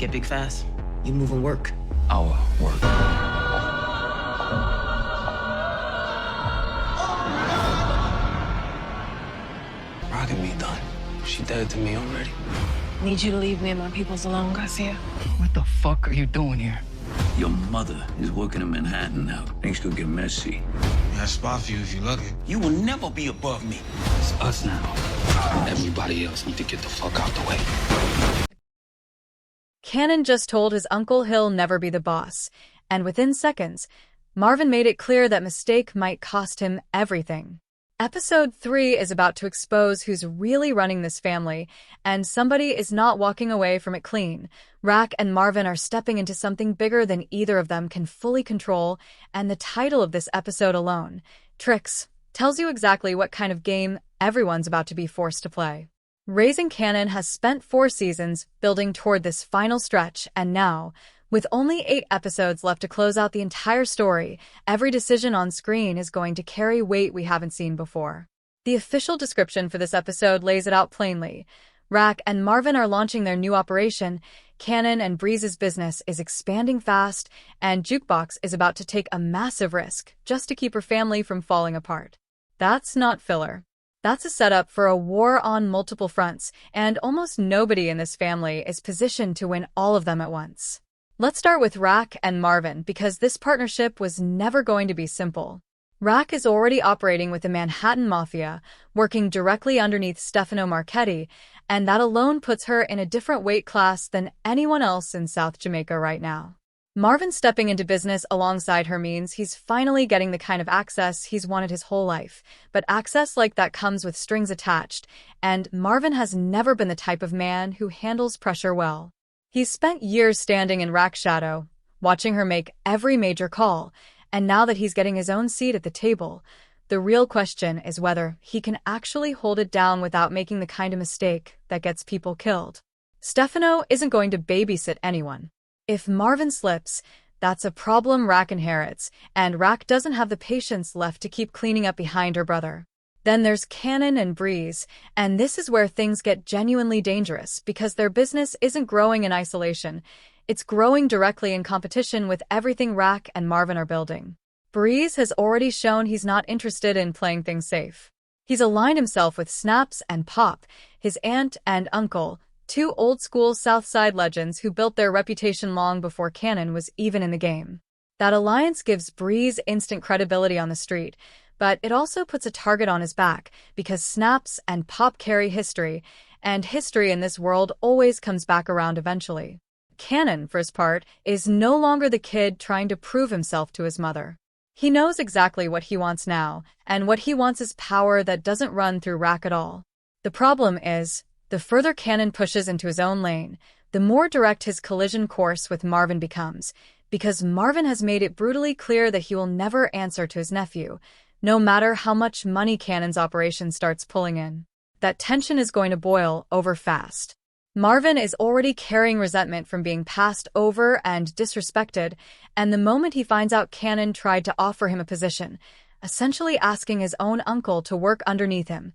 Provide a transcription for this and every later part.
Get big fast, you move and work. Our work. Rockin' me done. She dead to me already. Need you to leave me and my peoples alone, Garcia. What the fuck are you doing here? Your mother is working in Manhattan now. Things could get messy. Got a spot for you if you lucky. You will never be above me. It's us now. Everybody else need to get the fuck out the way. Kanan just told his uncle he'll never be the boss, and within seconds, Marvin made it clear that mistake might cost him everything. Episode 3 is about to expose who's really running this family, and somebody is not walking away from it clean. Rack and Marvin are stepping into something bigger than either of them can fully control, and the title of this episode alone, Tricks, tells you exactly what kind of game everyone's about to be forced to play. Raising Kanan has spent 4 seasons building toward this final stretch, and now, with only 8 episodes left to close out the entire story, every decision on screen is going to carry weight we haven't seen before. The official description for this episode lays it out plainly. Rack and Marvin are launching their new operation, Kanan and Breeze's business is expanding fast, and Jukebox is about to take a massive risk just to keep her family from falling apart. That's not filler. That's a setup for a war on multiple fronts, and almost nobody in this family is positioned to win all of them at once. Let's start with Rack and Marvin, because this partnership was never going to be simple. Rack is already operating with the Manhattan Mafia, working directly underneath Stefano Marchetti, and that alone puts her in a different weight class than anyone else in South Jamaica right now. Marvin stepping into business alongside her means he's finally getting the kind of access he's wanted his whole life, but access like that comes with strings attached, and Marvin has never been the type of man who handles pressure well. He's spent years standing in Rack's shadow, watching her make every major call, and now that he's getting his own seat at the table, the real question is whether he can actually hold it down without making the kind of mistake that gets people killed. Stefano isn't going to babysit anyone. If Marvin slips, that's a problem Rack inherits, and Rack doesn't have the patience left to keep cleaning up behind her brother. Then there's Kanan and Breeze, and this is where things get genuinely dangerous because their business isn't growing in isolation. It's growing directly in competition with everything Rack and Marvin are building. Breeze has already shown he's not interested in playing things safe. He's aligned himself with Snaps and Pop, his aunt and uncle, 2 old-school Southside legends who built their reputation long before Kanan was even in the game. That alliance gives Breeze instant credibility on the street, but it also puts a target on his back because Snaps and Pop carry history, and history in this world always comes back around eventually. Kanan, for his part, is no longer the kid trying to prove himself to his mother. He knows exactly what he wants now, and what he wants is power that doesn't run through Rack at all. The problem is, the further Kanan pushes into his own lane, the more direct his collision course with Marvin becomes, because Marvin has made it brutally clear that he will never answer to his nephew, no matter how much money Kanan's operation starts pulling in. That tension is going to boil over fast. Marvin is already carrying resentment from being passed over and disrespected, and the moment he finds out Kanan tried to offer him a position, essentially asking his own uncle to work underneath him,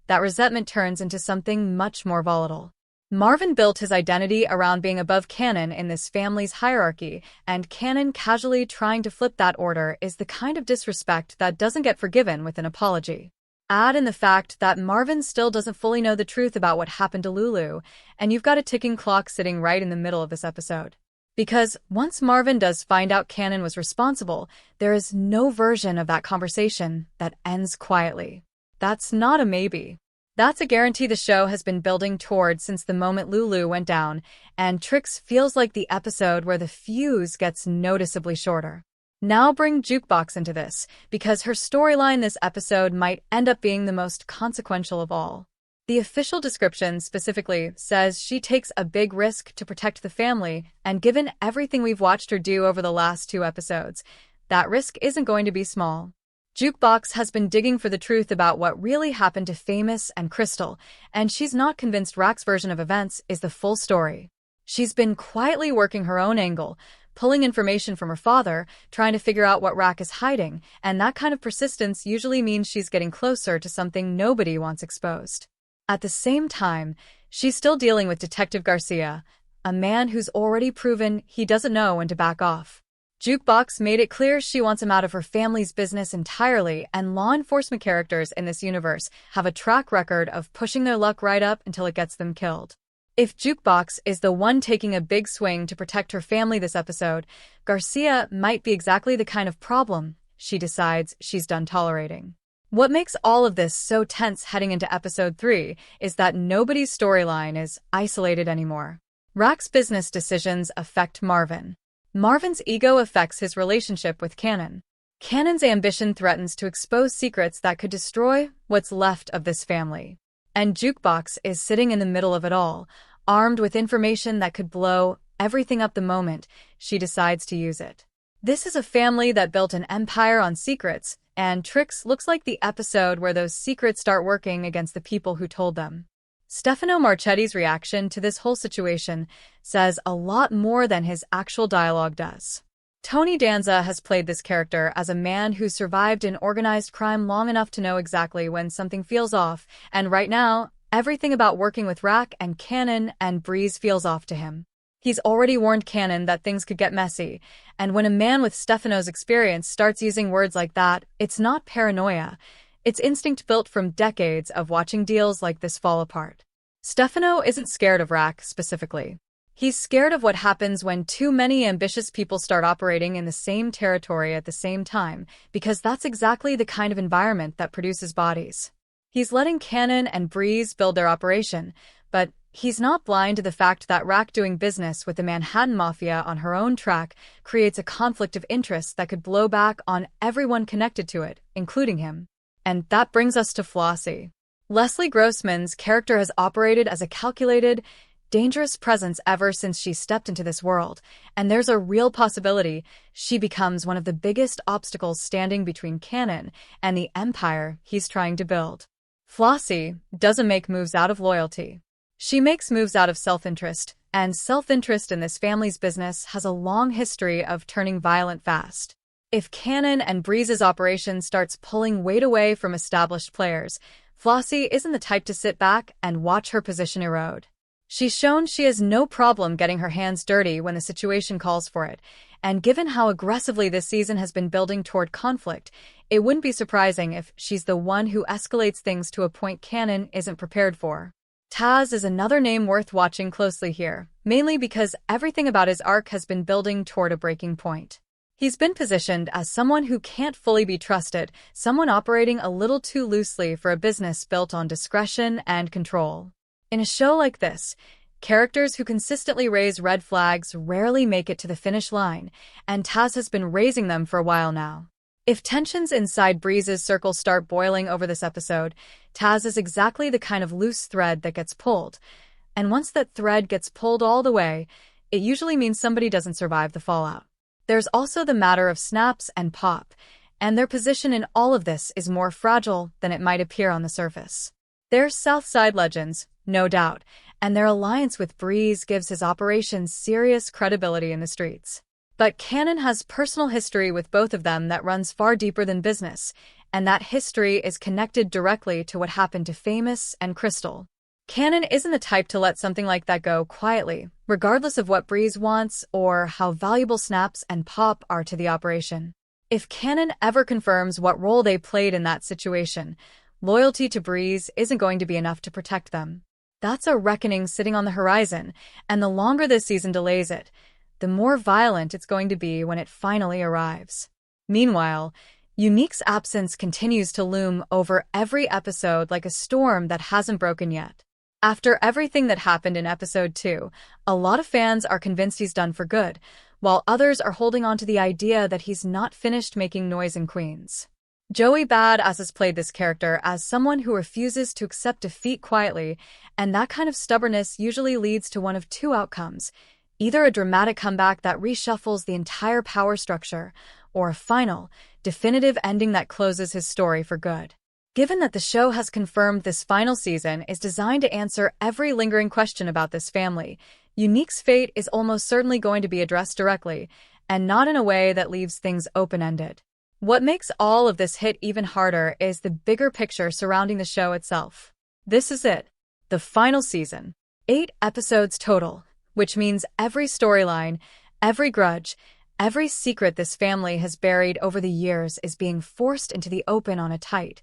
that resentment turns into something much more volatile. Marvin built his identity around being above Kanan in this family's hierarchy, and Kanan casually trying to flip that order is the kind of disrespect that doesn't get forgiven with an apology. Add in the fact that Marvin still doesn't fully know the truth about what happened to Lulu, and you've got a ticking clock sitting right in the middle of this episode. Because once Marvin does find out Kanan was responsible, there is no version of that conversation that ends quietly. That's not a maybe. That's a guarantee the show has been building toward since the moment Lulu went down, and Tricks feels like the episode where the fuse gets noticeably shorter. Now bring Jukebox into this, because her storyline this episode might end up being the most consequential of all. The official description specifically says she takes a big risk to protect the family, and given everything we've watched her do over the last 2 episodes, that risk isn't going to be small. Jukebox has been digging for the truth about what really happened to Famous and Crystal, and she's not convinced Rack's version of events is the full story. She's been quietly working her own angle, pulling information from her father, trying to figure out what Rack is hiding, and that kind of persistence usually means she's getting closer to something nobody wants exposed. At the same time, she's still dealing with Detective Garcia, a man who's already proven he doesn't know when to back off. Jukebox made it clear she wants him out of her family's business entirely, and law enforcement characters in this universe have a track record of pushing their luck right up until it gets them killed. If Jukebox is the one taking a big swing to protect her family this episode, Garcia might be exactly the kind of problem she decides she's done tolerating. What makes all of this so tense heading into episode 3 is that nobody's storyline is isolated anymore. Rack's business decisions affect Marvin. Marvin's ego affects his relationship with Kanan. Kanan's ambition threatens to expose secrets that could destroy what's left of this family. And Jukebox is sitting in the middle of it all, armed with information that could blow everything up the moment she decides to use it. This is a family that built an empire on secrets, and tricks looks like the episode where those secrets start working against the people who told them. Stefano Marchetti's reaction to this whole situation says a lot more than his actual dialogue does. Tony Danza has played this character as a man who survived in organized crime long enough to know exactly when something feels off, and right now, everything about working with Rack and Kanan and Breeze feels off to him. He's already warned Kanan that things could get messy, and when a man with Stefano's experience starts using words like that, it's not paranoia. It's instinct built from decades of watching deals like this fall apart. Stefano isn't scared of Rack specifically. He's scared of what happens when too many ambitious people start operating in the same territory at the same time, because that's exactly the kind of environment that produces bodies. He's letting Kanan and Breeze build their operation, but he's not blind to the fact that Rack doing business with the Manhattan Mafia on her own track creates a conflict of interest that could blow back on everyone connected to it, including him. And that brings us to Flossie. Leslie Grossman's character has operated as a calculated, dangerous presence ever since she stepped into this world, and there's a real possibility she becomes one of the biggest obstacles standing between Kanan and the empire he's trying to build. Flossie doesn't make moves out of loyalty. She makes moves out of self-interest, and self-interest in this family's business has a long history of turning violent fast. If Kanan and Breeze's operation starts pulling weight away from established players, Flossie isn't the type to sit back and watch her position erode. She's shown she has no problem getting her hands dirty when the situation calls for it, and given how aggressively this season has been building toward conflict, it wouldn't be surprising if she's the one who escalates things to a point Kanan isn't prepared for. Taz is another name worth watching closely here, mainly because everything about his arc has been building toward a breaking point. He's been positioned as someone who can't fully be trusted, someone operating a little too loosely for a business built on discretion and control. In a show like this, characters who consistently raise red flags rarely make it to the finish line, and Taz has been raising them for a while now. If tensions inside Breeze's circle start boiling over this episode, Taz is exactly the kind of loose thread that gets pulled. And once that thread gets pulled all the way, it usually means somebody doesn't survive the fallout. There's also the matter of Snaps and Pop, and their position in all of this is more fragile than it might appear on the surface. They're Southside legends, no doubt, and their alliance with Breeze gives his operations serious credibility in the streets. But Kanan has personal history with both of them that runs far deeper than business, and that history is connected directly to what happened to Famous and Crystal. Kanan isn't the type to let something like that go quietly, regardless of what Breeze wants or how valuable Snaps and Pop are to the operation. If Kanan ever confirms what role they played in that situation, loyalty to Breeze isn't going to be enough to protect them. That's a reckoning sitting on the horizon, and the longer this season delays it, the more violent it's going to be when it finally arrives. Meanwhile, Unique's absence continues to loom over every episode like a storm that hasn't broken yet. After everything that happened in episode 2, a lot of fans are convinced he's done for good, while others are holding on to the idea that he's not finished making noise in Queens. Joey Badass has played this character as someone who refuses to accept defeat quietly, and that kind of stubbornness usually leads to one of two outcomes: either a dramatic comeback that reshuffles the entire power structure, or a final, definitive ending that closes his story for good. Given that the show has confirmed this final season is designed to answer every lingering question about this family, Unique's fate is almost certainly going to be addressed directly, and not in a way that leaves things open-ended. What makes all of this hit even harder is the bigger picture surrounding the show itself. This is it, the final season. 8 episodes total, which means every storyline, every grudge, every secret this family has buried over the years is being forced into the open on a tight,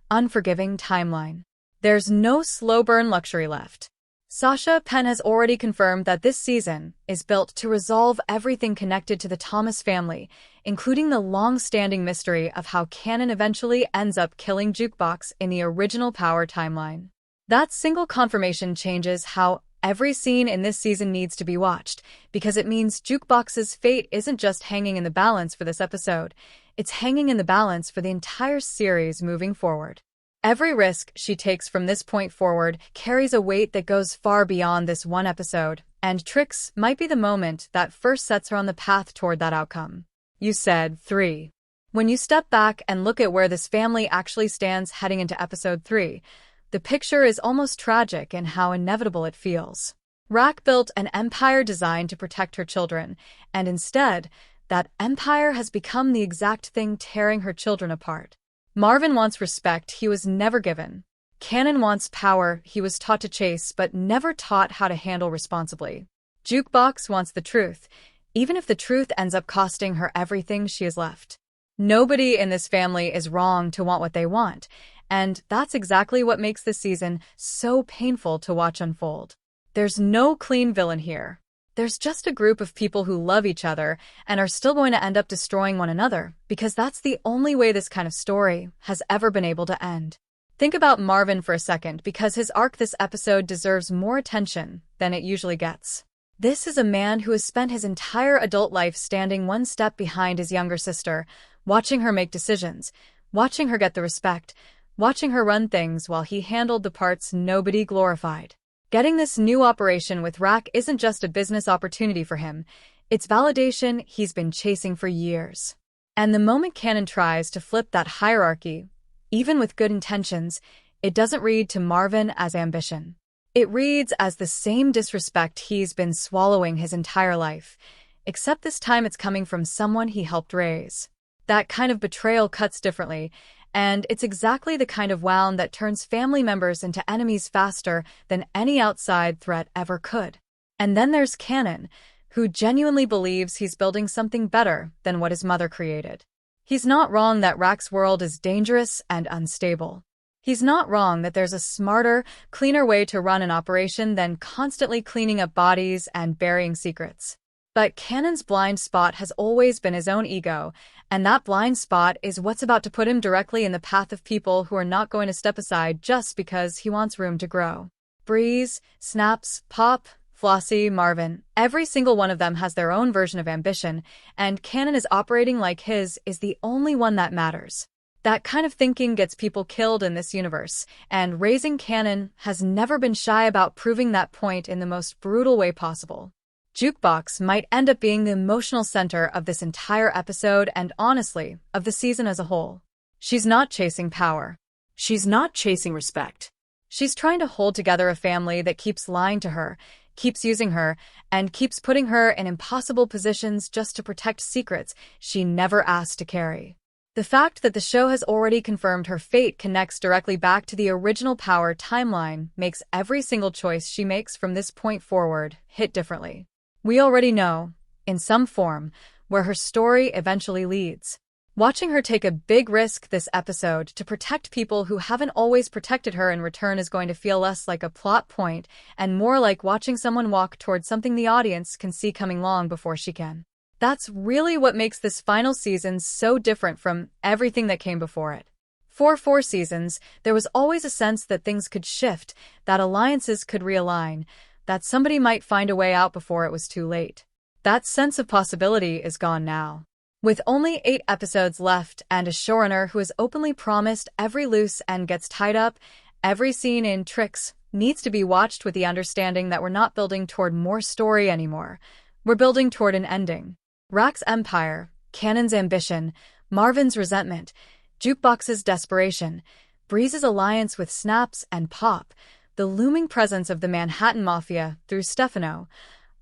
unforgiving timeline. There's no slow burn luxury left. Sasha Penn has already confirmed that this season is built to resolve everything connected to the Thomas family, including the long-standing mystery of how Kanan eventually ends up killing Jukebox in the original Power timeline. That single confirmation changes how every scene in this season needs to be watched, because it means Jukebox's fate isn't just hanging in the balance for this episode, it's hanging in the balance for the entire series moving forward. Every risk she takes from this point forward carries a weight that goes far beyond this one episode, and Trix might be the moment that first sets her on the path toward that outcome. You said 3. When you step back and look at where this family actually stands heading into episode 3, the picture is almost tragic in how inevitable it feels. Rack built an empire designed to protect her children, and instead, that empire has become the exact thing tearing her children apart. Marvin wants respect he was never given. Kanan wants power he was taught to chase but never taught how to handle responsibly. Jukebox wants the truth, even if the truth ends up costing her everything she has left. Nobody in this family is wrong to want what they want, and that's exactly what makes this season so painful to watch unfold. There's no clean villain here. There's just a group of people who love each other and are still going to end up destroying one another, because that's the only way this kind of story has ever been able to end. Think about Marvin for a second, because his arc this episode deserves more attention than it usually gets. This is a man who has spent his entire adult life standing one step behind his younger sister, watching her make decisions, watching her get the respect, watching her run things while he handled the parts nobody glorified. Getting this new operation with Rack isn't just a business opportunity for him, it's validation he's been chasing for years. And the moment Kanan tries to flip that hierarchy, even with good intentions, it doesn't read to Marvin as ambition. It reads as the same disrespect he's been swallowing his entire life, except this time it's coming from someone he helped raise. That kind of betrayal cuts differently, and it's exactly the kind of wound that turns family members into enemies faster than any outside threat ever could. And then there's Kanan, who genuinely believes he's building something better than what his mother created. He's not wrong that Rack's world is dangerous and unstable. He's not wrong that there's a smarter, cleaner way to run an operation than constantly cleaning up bodies and burying secrets. But Kanan's blind spot has always been his own ego, and that blind spot is what's about to put him directly in the path of people who are not going to step aside just because he wants room to grow. Breeze, Snaps, Pop, Flossie, Marvin, every single one of them has their own version of ambition, and Kanan is operating like his is the only one that matters. That kind of thinking gets people killed in this universe, and raising Kanan has never been shy about proving that point in the most brutal way possible. Jukebox might end up being the emotional center of this entire episode and, honestly, of the season as a whole. She's not chasing power. She's not chasing respect. She's trying to hold together a family that keeps lying to her, keeps using her, and keeps putting her in impossible positions just to protect secrets she never asked to carry. The fact that the show has already confirmed her fate connects directly back to the original Power timeline makes every single choice she makes from this point forward hit differently. We already know, in some form, where her story eventually leads. Watching her take a big risk this episode to protect people who haven't always protected her in return is going to feel less like a plot point and more like watching someone walk towards something the audience can see coming long before she can. That's really what makes this final season so different from everything that came before it. For 4 seasons, there was always a sense that things could shift, that alliances could realign, that somebody might find a way out before it was too late. That sense of possibility is gone now. With only 8 episodes left and a showrunner who has openly promised every loose end gets tied up, every scene in Trix needs to be watched with the understanding that we're not building toward more story anymore. We're building toward an ending. Rack's empire, Kanan's ambition, Marvin's resentment, Jukebox's desperation, Breeze's alliance with Snaps and Pop, the looming presence of the Manhattan Mafia through Stefano,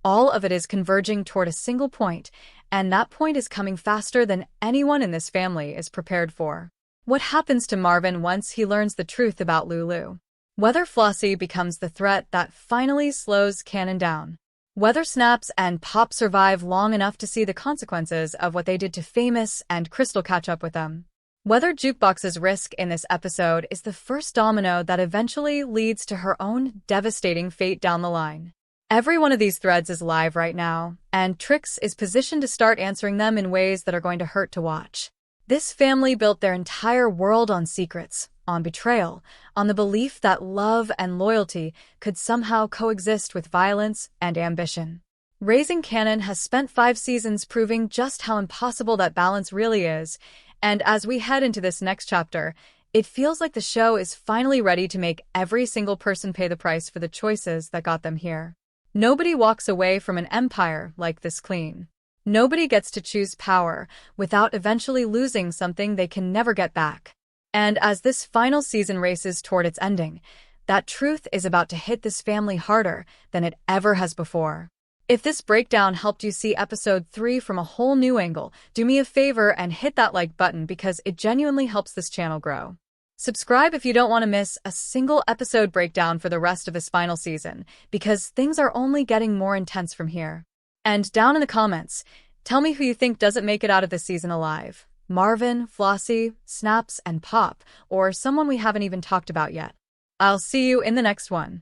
all of it is converging toward a single point, and that point is coming faster than anyone in this family is prepared for. What happens to Marvin once he learns the truth about Lulu? Whether Flossie becomes the threat that finally slows Kanan down. Whether Snaps and Pop survive long enough to see the consequences of what they did to Famous and Crystal catch up with them. Whether Jukebox's risk in this episode is the first domino that eventually leads to her own devastating fate down the line. Every one of these threads is live right now, and Trix is positioned to start answering them in ways that are going to hurt to watch. This family built their entire world on secrets, on betrayal, on the belief that love and loyalty could somehow coexist with violence and ambition. Raising Kanan has spent 5 seasons proving just how impossible that balance really is, and as we head into this next chapter, it feels like the show is finally ready to make every single person pay the price for the choices that got them here. Nobody walks away from an empire like this clean. Nobody gets to choose power without eventually losing something they can never get back. And as this final season races toward its ending, that truth is about to hit this family harder than it ever has before. If this breakdown helped you see episode 3 from a whole new angle, do me a favor and hit that like button because it genuinely helps this channel grow. Subscribe if you don't want to miss a single episode breakdown for the rest of this final season, because things are only getting more intense from here. And down in the comments, tell me who you think doesn't make it out of this season alive. Marvin, Flossie, Snaps, and Pop, or someone we haven't even talked about yet. I'll see you in the next one.